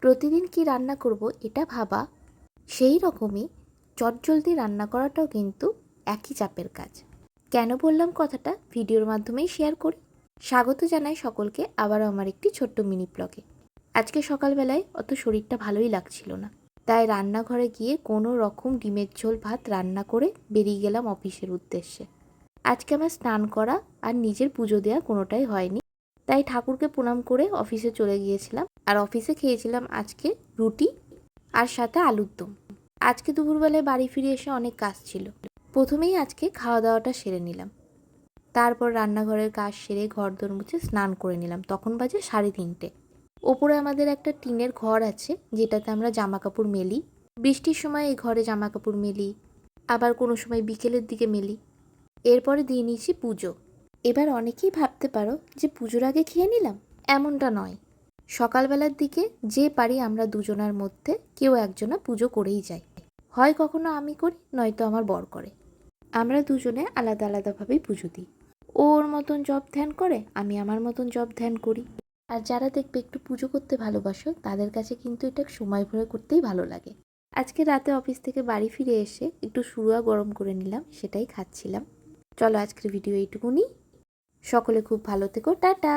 প্রতিদিন কি রান্না করব এটা ভাবা, সেই রকমই চটজলদি রান্না করাটাও কিন্তু একই চাপের কাজ। কেন বললাম কথাটা ভিডিওর মাধ্যমেই শেয়ার করি। স্বাগত জানাই সকলকে আবারও আমার একটি ছোট্ট মিনি ব্লগে। আজকে সকালবেলায় অত শরীরটা ভালোই লাগছিল না, তাই রান্নাঘরে গিয়ে কোনো রকম ডিমের ঝোল ভাত রান্না করে বেরিয়ে গেলাম অফিসের উদ্দেশ্যে। আজকে আমার স্নান করা আর নিজের পুজো দেওয়া কোনোটাই হয়নি, তাই ঠাকুরকে প্রণাম করে অফিসে চলে গিয়েছিলাম। আর অফিসে খেয়েছিলাম আজকে রুটি আর সাথে আলুর দম। আজকে দুপুরবেলায় বাড়ি ফিরে এসে অনেক কাজ ছিল, প্রথমেই আজকে খাওয়া দাওয়াটা সেরে নিলাম। তারপর রান্নাঘরের কাজ সেরে ঘরদোর মুছে স্নান করে নিলাম। তখন বাজে 3:30। ওপরে আমাদের একটা টিনের ঘর আছে যেটাতে আমরা জামা কাপড় মেলি। বৃষ্টির সময় এই ঘরে জামা কাপড় মেলি, আবার কোনো সময় বিকেলের দিকে মেলি। এরপরে দিয়ে নিয়েছি পুজো। এবার অনেকেই ভাবতে পারো যে পুজোর আগে খেয়ে নিলাম, এমনটা নয়। সকালবেলার দিকে যে পারি আমরা দুজনার মধ্যে কেউ একজনা পুজো করেই যাই। হয় কখনো আমি করি, নয়তো আমার বর করে। আমরা দুজনে আলাদা আলাদাভাবেই পুজো দিই। ও ওর মতন জপ ধ্যান করে, আমি আমার মতন জপ ধ্যান করি। আর যারা দেখবে একটু পুজো করতে ভালোবাসো তাদের কাছে কিন্তু এটা সময় ভরে করতেই ভালো লাগে। আজকে রাতে অফিস থেকে বাড়ি ফিরে এসে একটু সুয়া গরম করে নিলাম, সেটাই খাচ্ছিলাম। চলো আজকের ভিডিও এইটুকুনি। সকলে খুব ভালো থেকো, টাটা।